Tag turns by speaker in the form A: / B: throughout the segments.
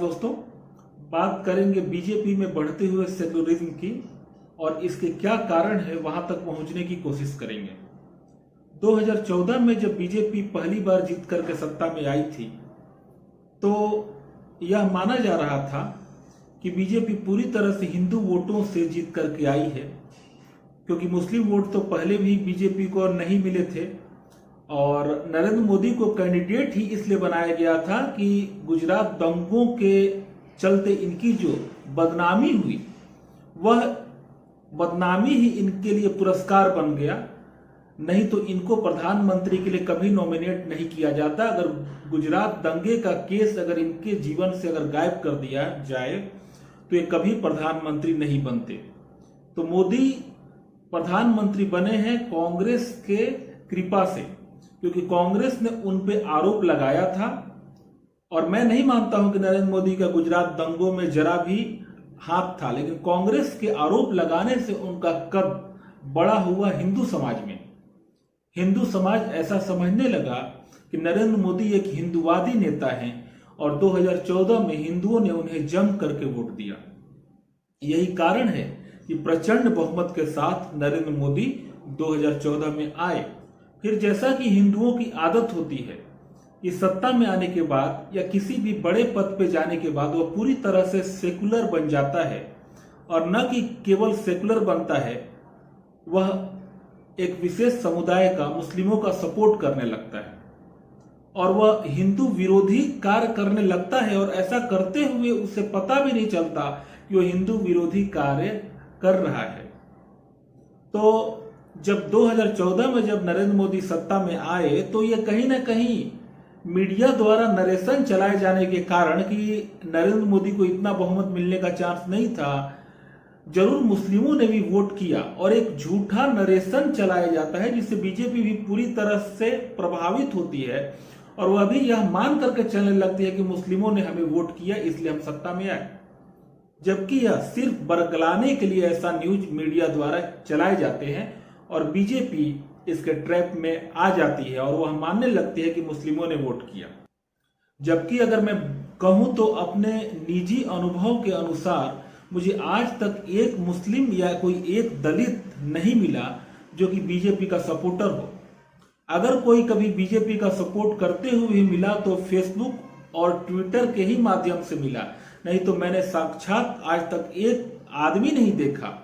A: दोस्तों, बात करेंगे बीजेपी में बढ़ते हुए सेकुलरिज्म की और इसके क्या कारण है, वहां तक पहुंचने की कोशिश करेंगे। 2014 में जब बीजेपी पहली बार जीत करके सत्ता में आई थी तो यह माना जा रहा था कि बीजेपी पूरी तरह से हिंदू वोटों से जीत करके आई है, क्योंकि मुस्लिम वोट तो पहले भी बीजेपी को नहीं मिले थे और नरेंद्र मोदी को कैंडिडेट ही इसलिए बनाया गया था कि गुजरात दंगों के चलते इनकी जो बदनामी हुई वह बदनामी ही इनके लिए पुरस्कार बन गया। नहीं तो इनको प्रधानमंत्री के लिए कभी नॉमिनेट नहीं किया जाता। अगर गुजरात दंगे का केस अगर इनके जीवन से अगर गायब कर दिया जाए तो ये कभी प्रधानमंत्री नहीं बनते। तो मोदी प्रधानमंत्री बने हैं कांग्रेस के कृपा से, क्योंकि कांग्रेस ने उन पे आरोप लगाया था। और मैं नहीं मानता हूं कि नरेंद्र मोदी का गुजरात दंगों में जरा भी हाथ था, लेकिन कांग्रेस के आरोप लगाने से उनका कद बड़ा हुआ हिंदू समाज में। हिंदू समाज ऐसा समझने लगा कि नरेंद्र मोदी एक हिंदुवादी नेता हैं और 2014 में हिंदुओं ने उन्हें जम करके वोट दिया। यही कारण है कि प्रचंड बहुमत के साथ नरेंद्र मोदी 2014 में आए। फिर जैसा कि हिंदुओं की आदत होती है कि सत्ता में आने के बाद या किसी भी बड़े पद पे जाने के बाद वह पूरी तरह से सेकुलर बन जाता है, और न कि केवल सेकुलर बनता है, वह एक विशेष समुदाय का, मुस्लिमों का सपोर्ट करने लगता है और वह हिंदू विरोधी कार्य करने लगता है। और ऐसा करते हुए उसे पता भी नहीं चलता कि वह हिंदू विरोधी कार्य कर रहा है। तो जब 2014 में जब नरेंद्र मोदी सत्ता में आए तो यह कहीं ना कहीं मीडिया द्वारा नरेशन चलाए जाने के कारण कि नरेंद्र मोदी को इतना बहुमत मिलने का चांस नहीं था, जरूर मुस्लिमों ने भी वोट किया और एक झूठा नरेशन चलाया जाता है जिससे बीजेपी भी पूरी तरह से प्रभावित होती है और वह भी यह मान करके चलने लगती है कि मुस्लिमों ने हमें वोट किया इसलिए हम सत्ता में आए। जबकि यह सिर्फ बरगलाने के लिए ऐसा न्यूज मीडिया द्वारा चलाए जाते हैं और बीजेपी इसके ट्रैप में आ जाती है और वह मानने लगती है कि मुस्लिमों ने वोट किया। जबकि अगर मैं कहूं तो अपने निजी अनुभव के अनुसार मुझे आज तक एक मुस्लिम या कोई एक दलित नहीं मिला जो कि बीजेपी का सपोर्टर हो। अगर कोई कभी बीजेपी का सपोर्ट करते हुए मिला तो फेसबुक और ट्विटर के ही माध्यम से मिला, नहीं तो मैंने साक्षात आज तक एक आदमी नहीं देखा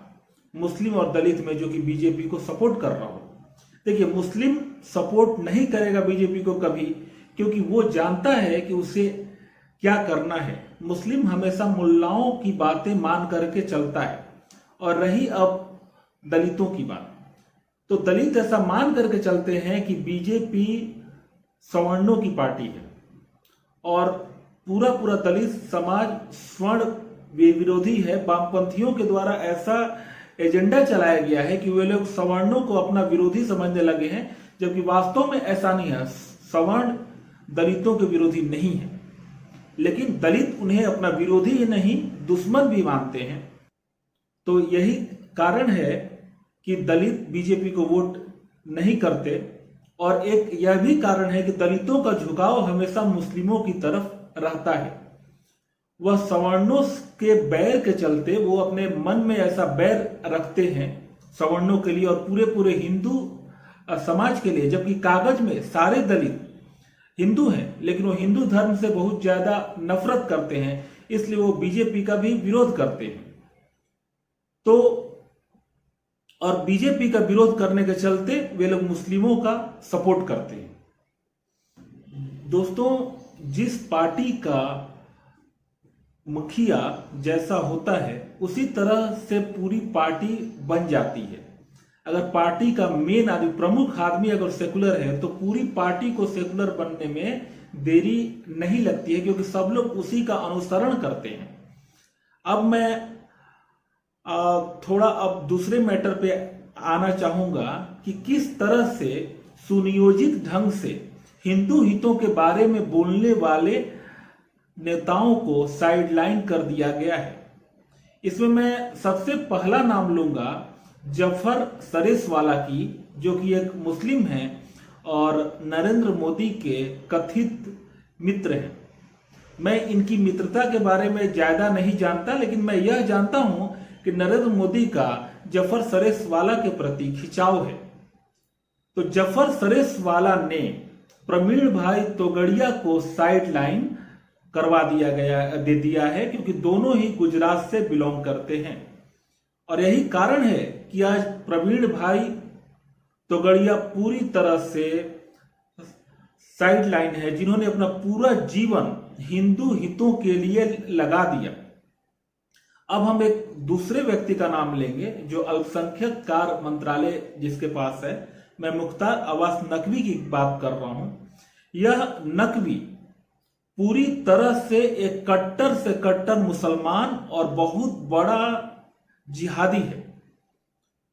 A: मुस्लिम और दलित में जो कि बीजेपी को सपोर्ट कर रहा हो। देखिए, मुस्लिम सपोर्ट नहीं करेगा बीजेपी को कभी, क्योंकि वो जानता है कि उसे क्या करना है। मुस्लिम हमेशा मुल्लाओं की बातें मान करके चलता है। और रही अब दलितों की बात, तो दलित ऐसा मान करके चलते हैं कि बीजेपी सवर्णों की पार्टी है और पूरा दलित समाज स्वर्ण विरोधी है। वामपंथियों के द्वारा ऐसा एजेंडा चलाया गया है कि वे लोग सवर्णों को अपना विरोधी समझने लगे हैं, जबकि वास्तव में ऐसा नहीं है। सवर्ण दलितों के विरोधी नहीं है, लेकिन दलित उन्हें अपना विरोधी ही नहीं दुश्मन भी मानते हैं। तो यही कारण है कि दलित बीजेपी को वोट नहीं करते। और एक यह भी कारण है कि दलितों का झुकाव हमेशा मुस्लिमों की तरफ रहता है। वह सवर्णों के बैर के चलते वो अपने मन में ऐसा बैर रखते हैं सवर्णों के लिए और पूरे हिंदू समाज के लिए, जबकि कागज में सारे दलित हिंदू हैं, लेकिन वो हिंदू धर्म से बहुत ज्यादा नफरत करते हैं, इसलिए वो बीजेपी का भी विरोध करते हैं। तो और बीजेपी का विरोध करने के चलते वे लोग मुस्लिमों का सपोर्ट करते हैं। दोस्तों, जिस पार्टी का मुखिया जैसा होता है उसी तरह से पूरी पार्टी बन जाती है। अगर पार्टी का मेन आदमी, प्रमुख आदमी अगर सेकुलर है तो पूरी पार्टी को सेकुलर बनने में देरी नहीं लगती है, क्योंकि सब लोग उसी का अनुसरण करते हैं। अब मैं थोड़ा अब दूसरे मैटर पे आना चाहूंगा कि किस तरह से सुनियोजित ढंग से हिंदू हितों के बारे में बोलने वाले नेताओं को साइडलाइन कर दिया गया है। इसमें मैं सबसे पहला नाम लूंगा जफर सरेसवाला की, जो कि एक मुस्लिम हैं और नरेंद्र मोदी के कथित मित्र हैं। मैं इनकी मित्रता के बारे में ज्यादा नहीं जानता, लेकिन मैं यह जानता हूं कि नरेंद्र मोदी का जफर सरेशवाला के प्रति खिंचाव है। तो जफर सरेशवाला ने प्रवीण भाई तोगड़िया को साइड लाइन करवा दे दिया है, क्योंकि दोनों ही गुजरात से बिलोंग करते हैं। और यही कारण है कि आज प्रवीण भाई तोगड़िया पूरी तरह से साइड लाइन है, जिन्होंने अपना पूरा जीवन हिंदू हितों के लिए लगा दिया। अब हम एक दूसरे व्यक्ति का नाम लेंगे जो अल्पसंख्यक कार्य मंत्रालय जिसके पास है। मैं मुख्तार अब्बास नकवी की बात कर रहा हूं। यह नकवी पूरी तरह से एक कट्टर से कट्टर मुसलमान और बहुत बड़ा जिहादी है।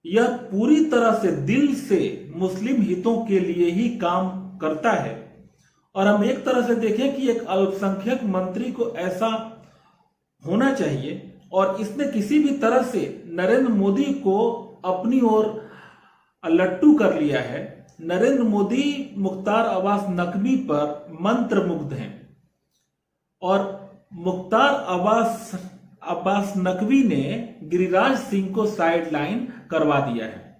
A: यह पूरी तरह से दिल से मुस्लिम हितों के लिए ही काम करता है। और हम एक तरह से देखें कि एक अल्पसंख्यक मंत्री को ऐसा होना चाहिए, और इसने किसी भी तरह से नरेंद्र मोदी को अपनी ओर लट्टू कर लिया है। नरेंद्र मोदी मुख्तार अब्बास नकवी पर मंत्रमुग्ध हैं और मुख्तार अब्बास नकवी ने गिरिराज सिंह को साइड लाइन करवा दिया है।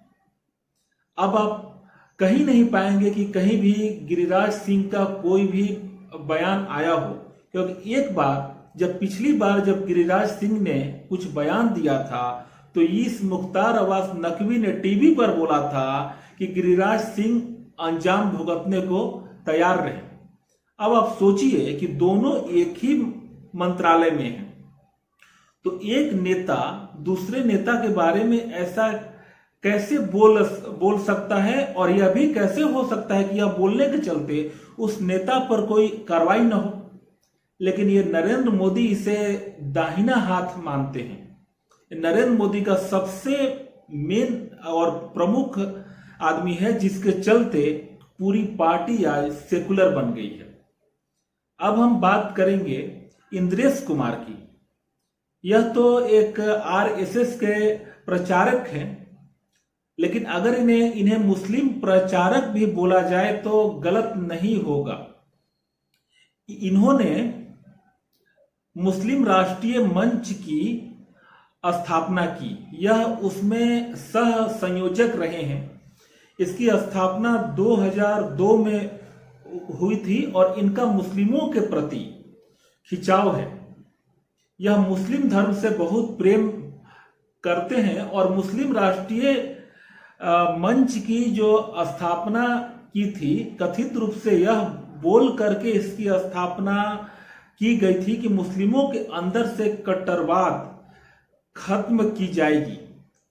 A: अब आप कहीं नहीं पाएंगे कि कहीं भी गिरिराज सिंह का कोई भी बयान आया हो, क्योंकि एक बार पिछली बार जब गिरिराज सिंह ने कुछ बयान दिया था तो इस मुख्तार अब्बास नकवी ने टीवी पर बोला था कि गिरिराज सिंह अंजाम भुगतने को तैयार रहे। अब आप सोचिए कि दोनों एक ही मंत्रालय में हैं, तो एक नेता दूसरे नेता के बारे में ऐसा कैसे बोल सकता है, और यह भी कैसे हो सकता है कि यह बोलने के चलते उस नेता पर कोई कार्रवाई न हो। लेकिन ये नरेंद्र मोदी इसे दाहिना हाथ मानते हैं। नरेंद्र मोदी का सबसे मेन और प्रमुख आदमी है, जिसके चलते पूरी पार्टी आज सेकुलर बन गई है। अब हम बात करेंगे इंद्रेश कुमार की। यह तो एक आरएसएस के प्रचारक हैं, लेकिन अगर इन्हें मुस्लिम प्रचारक भी बोला जाए तो गलत नहीं होगा। इन्होंने मुस्लिम राष्ट्रीय मंच की स्थापना की, यह उसमें सह संयोजक रहे हैं। इसकी स्थापना 2002 में हुई थी और इनका मुस्लिमों के प्रति खिंचाव है। यह मुस्लिम धर्म से बहुत प्रेम करते हैं और मुस्लिम राष्ट्रीय मंच की जो स्थापना की थी, कथित रूप से यह बोल करके इसकी स्थापना की गई थी कि मुस्लिमों के अंदर से कट्टरवाद खत्म की जाएगी।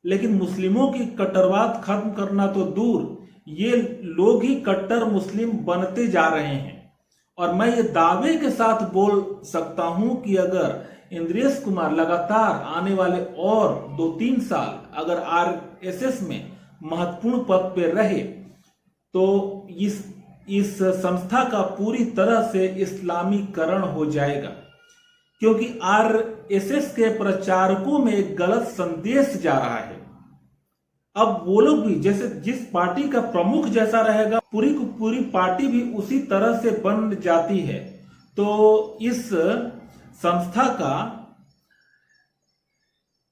A: लेकिन मुस्लिमों की कट्टरवाद खत्म करना तो दूर, ये लोग ही कट्टर मुस्लिम बनते जा रहे हैं। और मैं ये दावे के साथ बोल सकता हूं कि अगर इंद्रेश कुमार लगातार आने वाले और 2-3 साल अगर आरएसएस में महत्वपूर्ण पद पे रहे तो इस संस्था का पूरी तरह से इस्लामीकरण हो जाएगा, क्योंकि आरएसएस के प्रचारकों में एक गलत संदेश जा रहा है। अब वो लोग भी जैसे जिस पार्टी का प्रमुख जैसा रहेगा, पूरी की पूरी पार्टी भी उसी तरह से बन जाती है। तो इस संस्था का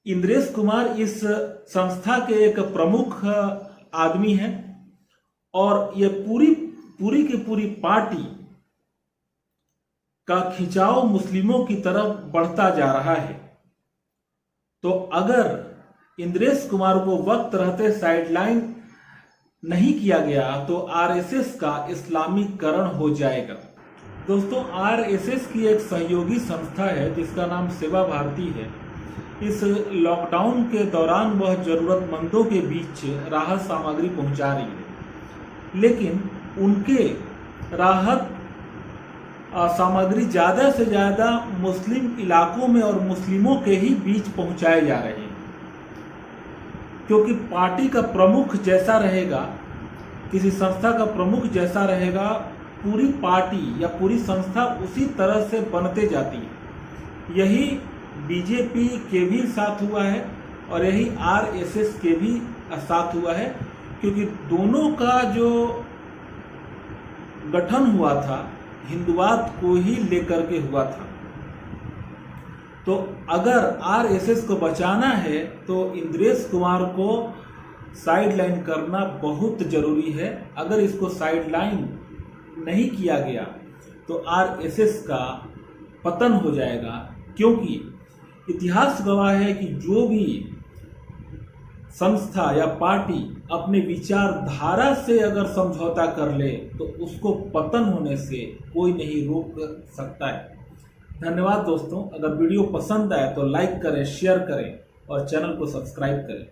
A: इंद्रेश कुमार इस संस्था के एक प्रमुख आदमी हैं और ये पूरी की पूरी पार्टी का खिंचाव मुस्लिमों की तरफ बढ़ता जा रहा है। तो अगर इंद्रेश कुमार को वक्त रहते साइडलाइन नहीं किया गया तो आरएसएस का इस्लामीकरण हो जाएगा। दोस्तों, आरएसएस की एक सहयोगी संस्था है जिसका नाम सेवा भारती है। इस लॉकडाउन के दौरान वह जरूरतमंदों के बीच राहत सामग्री पहुंचा रही है, लेकिन उनके राहत सामग्री ज़्यादा से ज़्यादा मुस्लिम इलाकों में और मुस्लिमों के ही बीच पहुंचाए जा रहे हैं, क्योंकि पार्टी का प्रमुख जैसा रहेगा, किसी संस्था का प्रमुख जैसा रहेगा, पूरी पार्टी या पूरी संस्था उसी तरह से बनते जाती है। यही बीजेपी के भी साथ हुआ है और यही आरएसएस के भी साथ हुआ है, क्योंकि दोनों का जो गठन हुआ था हिंदुवाद को ही लेकर के हुआ था। तो अगर आरएसएस को बचाना है तो इंद्रेश कुमार को साइडलाइन करना बहुत जरूरी है। अगर इसको साइडलाइन नहीं किया गया तो आरएसएस का पतन हो जाएगा, क्योंकि इतिहास गवाह है कि जो भी संस्था या पार्टी अपने विचारधारा से अगर समझौता कर ले तो उसको पतन होने से कोई नहीं रोक सकता है। धन्यवाद दोस्तों। अगर वीडियो पसंद आए तो लाइक करें, शेयर करें और चैनल को सब्सक्राइब करें।